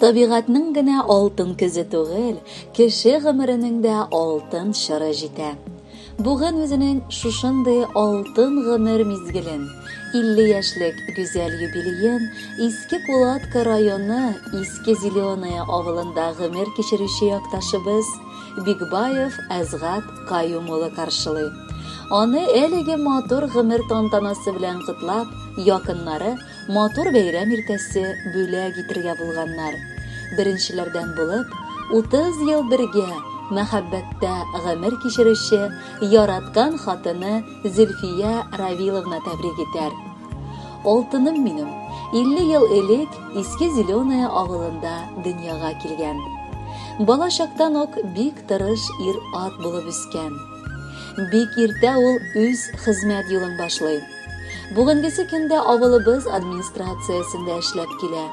Табигатьнең генә алтын көзе түгел, кеше гомеренең дә алтын чоры җитә. Бүген үзенең шушындый алтын гомер мизгелен, 50 яшьлек гүзәл юбилеен Иске Кулатка районы Иске Зеленая авылында гомер кичерүче якташыбыз Бигбаев Әзгат Каюм улы каршылый. Аны әлеге матур гомер тантанасы белән котлап, якыннары матур бәйрәм иртәсе бүләк итәргә булганнар. Беренчеләрдән булып, 30 ел бергә мәхәббәттә гомер кичерүче яраткан хатыны Зөлфия Равиловна тәбрик итәр. Алтыным минем, 50 ел элек Иске Зеленая авылында дөньяга килгән. Бала чактан ук бик тырыш ир-ат булып үскән. Бик иртә ул үз хезмәт юлын башлый. Бүгенгесе көндә авылыбыз администрациясендә эшләп килә.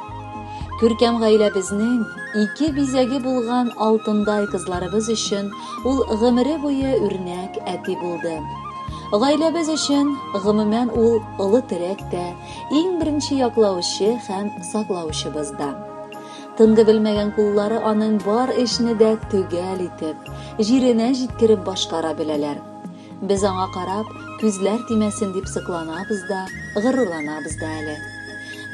Күркәм гаиләбезнең 2 бизәге булган алтындай кызларыбыз өчен ул гомере буе үрнәк әти булды. Гаиләбез өчен гомумән ул олы терәктә, иң беренче яклаучы һәм саклаучыбыз да. Тынғы белмәгән куллары аның бар эшне дә төгәл итеп, җиренә җиткереп башкара беләләр. Без аңа карап, күзләр тимәсен дип сыкланабыз да, горурланабыз да әле.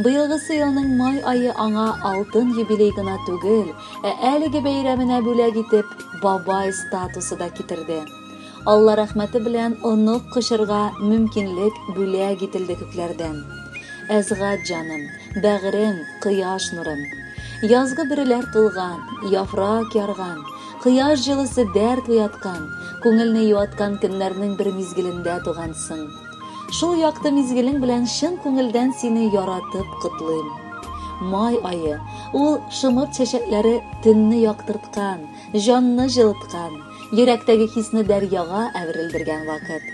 Быелгысы елның май айы аңа алтын юбилей гына түгел, әлеге бәйрәменә бүләк итеп, бабай статусы да китерде. Алла рәхмәте белән онык кышырга мөмкинлек бүләк ителде күкләрдән. Әзгат җаным, бәгырем, кояш нурым. Язгы бөреләр тулган, яфрак ярган, кояш җылысы дәрт уяткан, күңелне юаткан көннәрнең бер мизгелендә тугансың. Шул якты мизгелең белән чын күңелдән сине яратып котлыйм. Май айы, ул шымып чәчәкләре төнне яктырткан, җанны җылыткан, йөрәктәге хисне дәрьяга әверелдергән вакыт.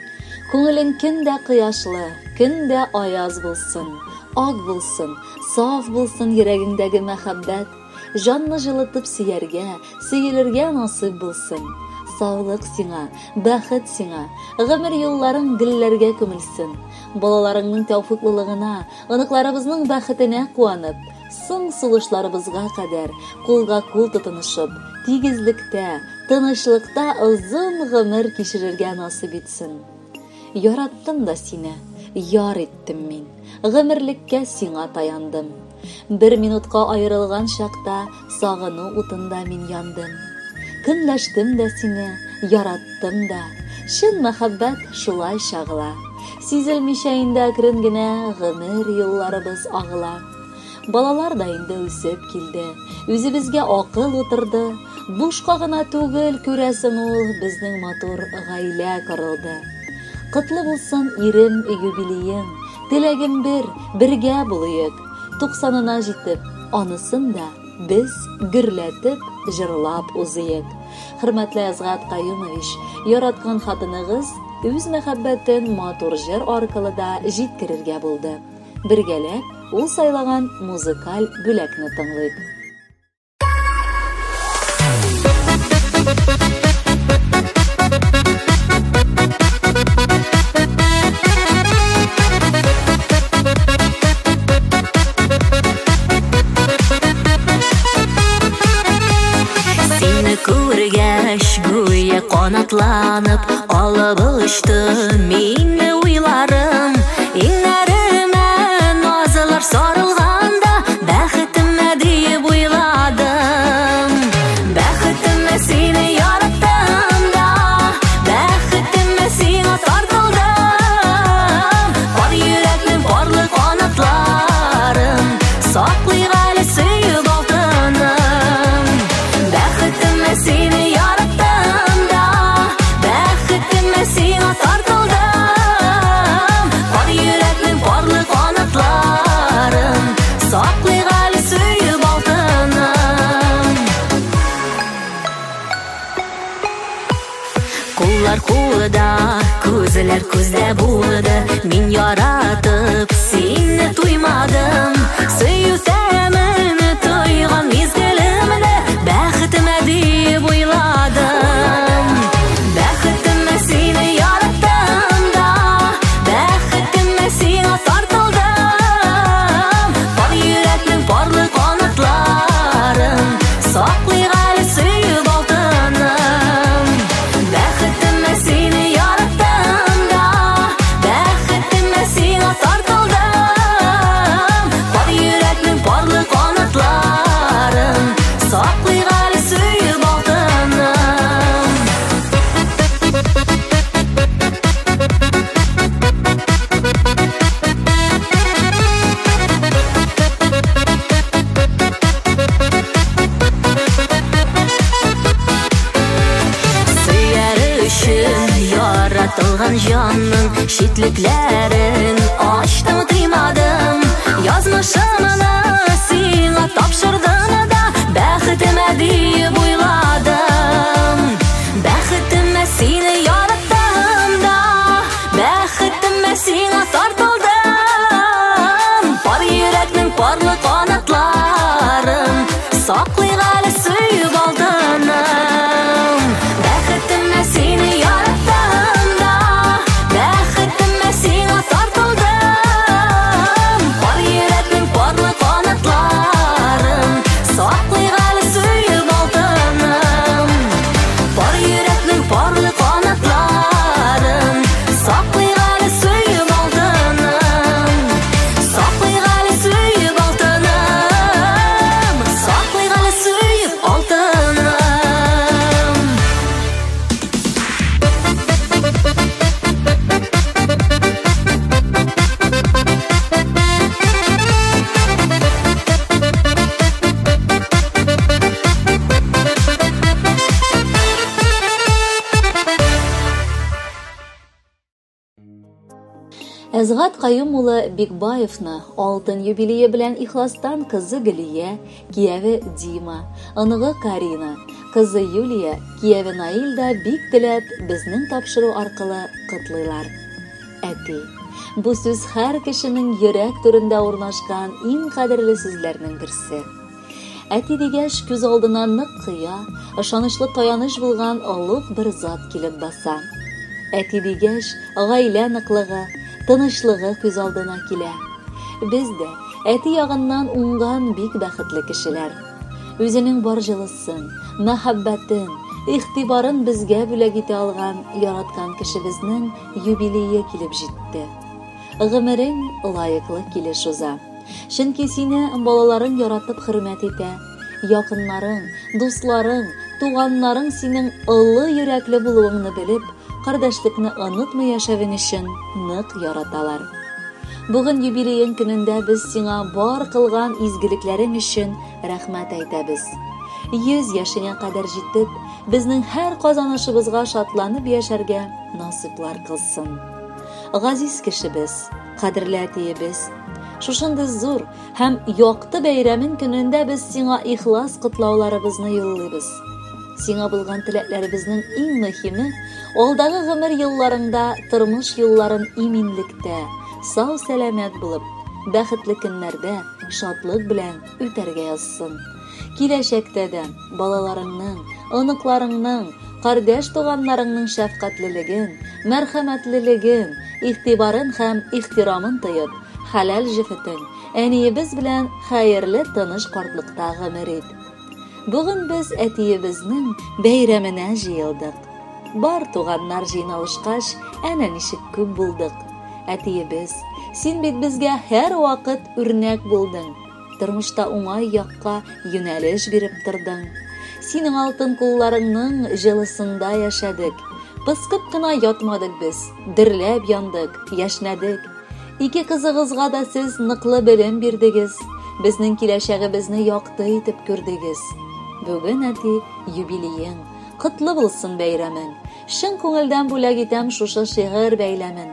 Күңелең көндә кояшлы, көндә аяз булсын, ак булсын, саф булсын йөрәгеңдәге мәхәббәт, җанны җылытып сөяргә, сөелергә насыйп булсын. Саулык сиңа, бәхет сиңа, гомер юлларың гөлләргә күмелсен. Балаларыңның тәүфыйклылыгына, оныкларыбызның бәхетенә куанып, соң сулышларыбызга кадәр кулга-кул тотынышып, тигезлектә, тынычлыкта озын гомер кичерергә насыйп итсен. Яраттым да сине, яр иттем мин, гомерлеккә сиңа таяндым. Бер минутка аерылган чакта сагыну утында мин яндым. Көнләштем дә сине, яраттым да, шын мәхәббәт шулай чагыла. Сизелмичә инде әкрен генә гомер юлларыбыз агыла. Балалар да инде үсеп килде, үзебезгә акыл утырды. Бушка гына түгел, күрәсең ул безнең матур гаилә корылды. Котлы булсын ирем юбилеең, теләгем бергә булыйк. 90-ына җитеп, анысын да без гөрләтеп, җырлап узыйк. Хөрмәтле Әзгат Каюмович, яраткан хатыныгыз үз мәхәббәтен матур җыр аркылы да җиткерергә булды. Бергәләп ул сайлаган музыкаль бүләкне тыңлыйк. Qanatlanıb alıb uçdu minni uylarım. İnlərimə nazılar sarılğanda bəxitimə deyib uyladım. Bəxitimə seni yarattım da, bəxitimə seni tartıldım. Var yüreklim, varlı qanatlarım, saklayıq əli söyüb altınım. Bəxitimə seni yarattım, sina tartıldım. Var yüreklim, varlı qanatlarım, saklayıq əli söyüb altınım. Qullar qulda, күзләр күздә булды. Мин яратып сине туймадым. Сөю тәмене тойган мизгелемне бәхетемә дип уйладым. Бәхетемә сине яраттым да, бәхетемә сиңа тартылдым. Бар йөрәкнең парлы канатлары Çitliklerin açtım kıymadım, yazmışımını sina tapşırdım da bəxtime deyip uyladım. Bəxtime seni yarattım da, bəxtime sina tartıldım. Par yüreknin parlı kanatlarım saklayğalı suyup aldınım. Bəxtime seni yarattım da, bəxtime sina tartıldım. Par yüreknin parlı kanatlarım saklayğalı suyup aldınım. Par yüreknin parlı kanatlarım saklayğalı suyup aldınım. Saklayğalı suyup aldınım. Saklayğalı suyup aldınım. Әзгат Каюм улы Бикбаевны алтын юбилее белән ихластан кызы Гөлия, кияве Дима, оныгы Карина, кызы Юлия, кияве Наил да бик теләп безнең тапшыру аркылы котлыйлар. Әти, бу сүз һәр кешенең йөрәк түрендә урнашкан иң кадерле сүзләрнең берсе. Әти дигәч күз алдына нык кыя, ышанычлы таяныч булган олуг бер зат килеп баса. Әти дигәч гаилә ныклыгы, тынычлыгы күз алдына килә. Без дә әти ягыннан уңган бик бәхетле кешеләр. Үзенең бар җылысын, мәхәббәтен, игътибарын безгә бүләк итә алган яраткан кешебезнең юбилее килеп җитте. Гомерең лаеклы килеш уза. Чөнки сине балаларың яратып хөрмәт итә. Якыннарың, дусларың, туганнарың синең олы йөрәкле булуыңны белеп, кардәшлекне онытмый яшәвен өчен нык яраталар. Бүген юбилеең көнендә без сиңа бар кылган изгелекләрең өчен рәхмәт әйтәбез. 100 яшеңә кадәр җитеп, безнең һәр казанышыбызга шатланып яшәргә насыйплар кылсын. Газиз кешебез, кадерле әтиебез, шушындый зур һәм якты бәйрәмең көнендә без сиңа ихлас котлауларыбызны юллыйбыз. Сиңа булган теләкләребезнең иң мөһиме алдагы гомер елларында тормыш юлларын иминлектә, сау-сәламәт булып, бәхетле көннәрдә шатлык белән үтәргә язсын. Киләчәктә дә балаларыңның, оныкларыңның, кардәш туганнарыңның шәфкатьлелеген, мәрхәмәтлелеген, игътибарын һәм ихтирамын тоеп, хәләл җефетең, әниебез белән хәерле тыныч картлыкта гомер ит. Бүген без әтиебезнең бәйрәменә җыелдык. Бар туганнар җыйналышкач, әнә ничек күп булдык. Әтиебез, син бит безгә һәр вакыт үрнәк булдың. Тормышта уңай якка юнәлеш биреп тордың. Синең алтын кулларыңның җылысында яшәдек. Пыскып кына ятмадык без, дөрләп яндык, яшнәдек. Ике кызыгызга да сез ныклы белем бирдегез. Безнең киләчәгебезне якты итеп күрдегез. Бүген әти юбилеең, котлы булсын бәйрәмең. Шын күңелдән бүләк итәм шушы шигырь бәйләмен.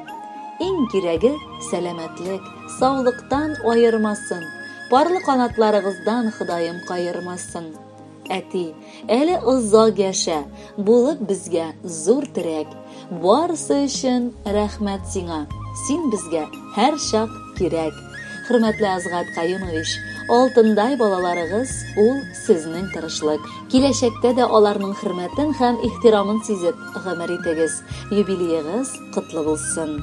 Иң кирәге сәламәтлек, саулыктан аермасын. Парлы канатларыгыздан Ходаем кайырмасын. Әти, әле озак яшә, булып безгә зур терәк. Барысы өчен рәхмәт сиңа. Син безгә һәр чак кирәк. Хөрмәтле Азгат Каюмович, алтындай балаларыгыз ул сезнең тырышлык. Киләчәктә дә аларның хөрмәтен һәм ихтирамын сизеп гомер итегез. Юбилеегыз котлы булсын.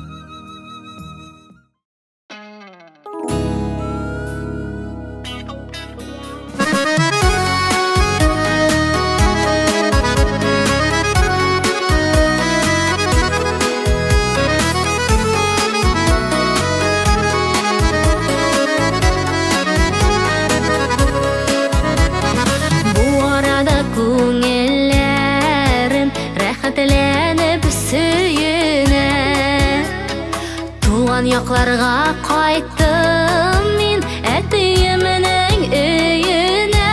Якларга кайттым мин әтиемнең өенә.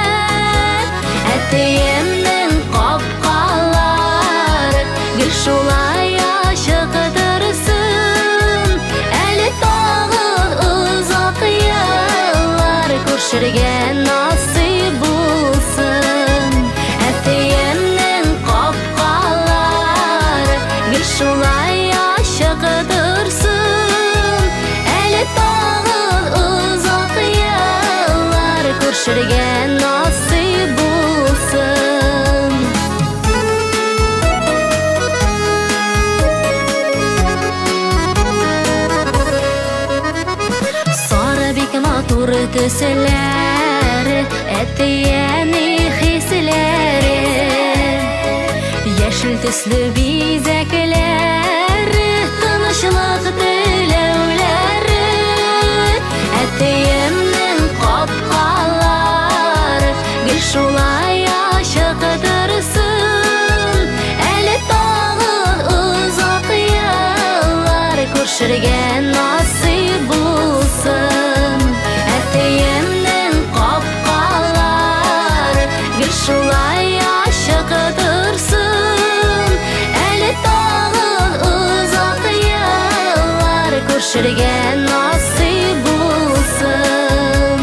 Әтиемнең капкалары гел шулай ачык торсын. күршергән насыйп булсын. Әтиемнең капкалары гел шулай ачык торсын. Әле тагы узак еллар күршергән насыйп булсын. Сары бик матур төсләре, әтиемне хисләре, яшел төсле бизәкләре, тынычлык теләүләре. Әтиемнең капкалары гел шулай ачык торсын. Әле тагы узак еллар күршергән насыйп булсын. Әтиемнең капкалары гел шулай ачык торсын. Әле тагы узак еллар күршергән насыйп булсын.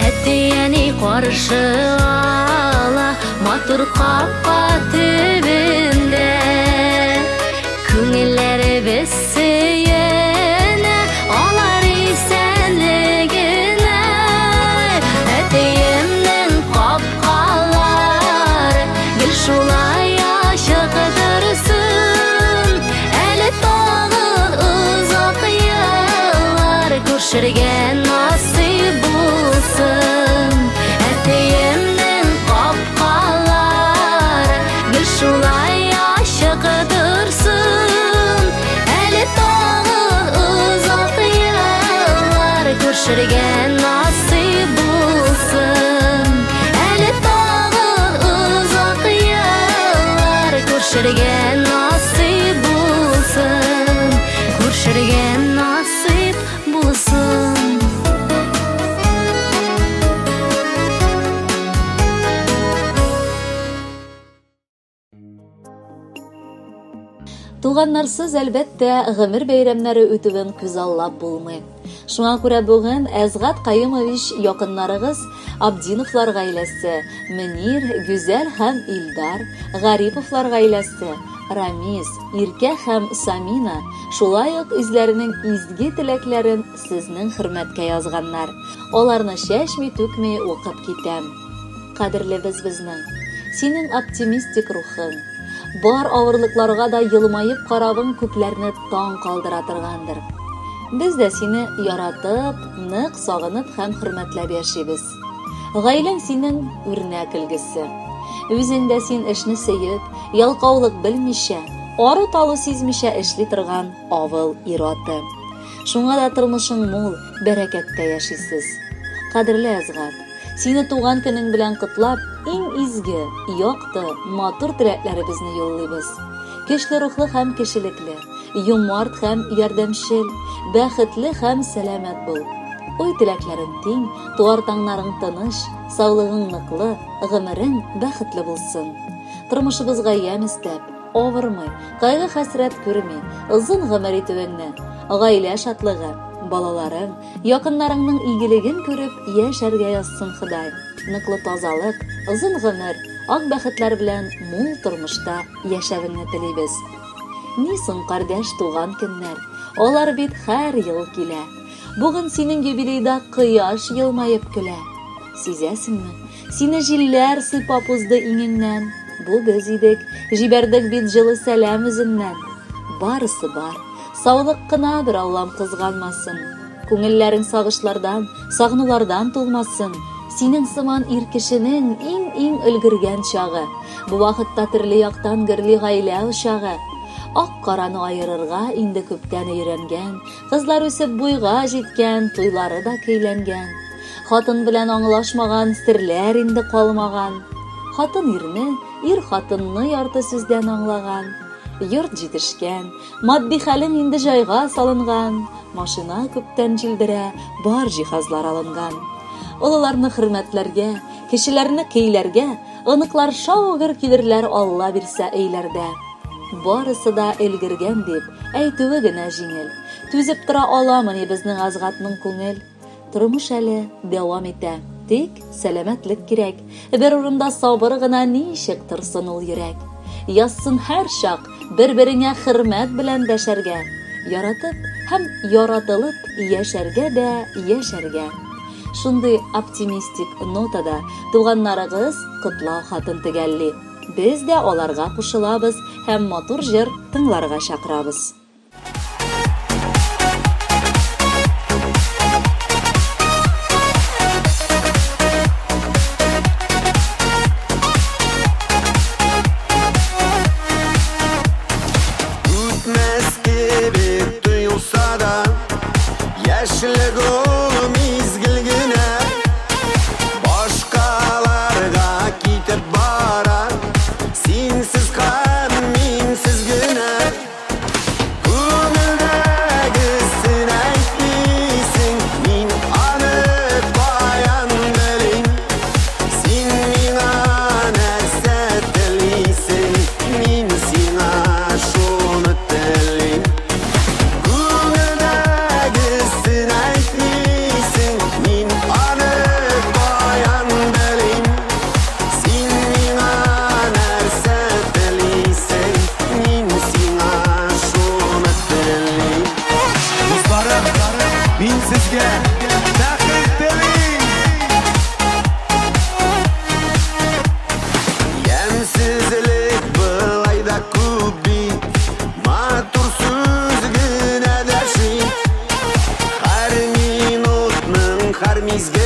Әтиәне каршы ала матур капка төбендә, күңелләребез сөенә алар исәнлегенә. Әтиемнең капкалары гел шулай ачык торсын. Әле тагы узак еллар күршергән насыйп булсын. Әтиемнең капкалары гел шулай ачык торсын. Әле тагы узак еллар күршергән насыйп булсын. Әле тагы узак еллар күршергән насыйп булсын. Күршергән насыйп булсын. Туганнарсыз әлбәттә гомер бәйрәмнәре үтүен күзаллап булмый. Шуңа күрә бүген Әзгат Каюмович якыннарыгыз Абдиновлар гаиләсе, Мөнир, Гүзәл һәм Илдар, Гариповлар гаиләсе, Рамис, Иркә һәм Самина шулай ук үзләренең изге теләкләрен сезнең хөрмәткә язганнар. Аларны чәчми-түкми укып китәм. Кадерлебез безнең, синең оптимистик рухың, бар авырлыкларга да елмаеп каравың күпләрне таң калдыра торгандыр. Без дә сине яратып, нык сагынып һәм хөрмәтләп яшибез. Гаиләң синең үрнәк үлгесе. Үзеңдә син эшне сөеп, ялкаулык белмичә, ару-талу сизмичә эшли торган авыл ир-аты. Шуңа да тормышың мул, бәрәкәттә яшисез. Кадерле Әзгат, сине туган көнең белән котлап, иң изге, якты, матур теләкләребезне юллыйбыз. Көчле рухлы һәм кешелекле, юмарт һәм ярдәмчел, бәхетле һәм сәламәт бул. Уй теләкләрең тиң, туар таңнарың тыныч, саулыгың ныклы, гомерең бәхетле булсын. Тормышыбызга ямь истәп, авырмый, кайгы-хәсрәт күрми, озын гомер итүеңне, гаилә шатлыгы, балаларың, якыннарыңның игелеген күреп яшәргә язсын Ходай. Ныклы тазалык, озын гомер, ак бәхетләр белән мул тормышта яшәвеңне телибез. Ни соң, кардәш, туган көннәр, алар бит һәр ел килә. Бүген синең юбилейда кояш елмаеп көлә. Сизәсеңме? Сине җилләр сыйпап узды иңеңнән. Бу без идек, җибәрдек бит җылы сәлам үзеңнән. Барысы бар, саулык кына бер Аллам кызганмасын. Күңелләрең сагышлардан, сагынулардан тулмасын. Синең сыман ир кешенең иң өлгергән чагы. Бу вакытта төрле яктан гөрли гаилә учагы. Ак-караны айырырга инде күптән өйрәнгән, кызлар үсеп буйга җиткән, туйлары да көйләнгән. Хатын белән аңлашмаган, серләр инде калмаган. Хатын ирне, ир хатынны ярты сүздән аңлаган. Йорт җитешкән, матди хәлең инде җайга салынган. Машина күптән җилдерә, бар җиһазлар алынган. Олыларны хөрмәтләргә, кешеләрне көйләргә, ыныклар шаугыр килерләр Алла бирсә өйләрдә. Барысы да өлгергән дип, әйтүе генә җиңел. Түзеп тора аламыни безнең азгатның күңел. Тормыш әле дәвам итә, тик сәламәтлек кирәк. Бер урында сабыр гына ничек торсын ул йөрәк. Язсын һәр чак бер-береңә хөрмәт белән дәшәргә. Яратып һәм яратылып яшәргә дә яшәргә. Шундый оптимистик нотада туганнарыгыз котлау хатын тегәлли. Без дә аларга кушылабыз һәм матур җыр тыңларга чакырабыз. Har minutning har mizgil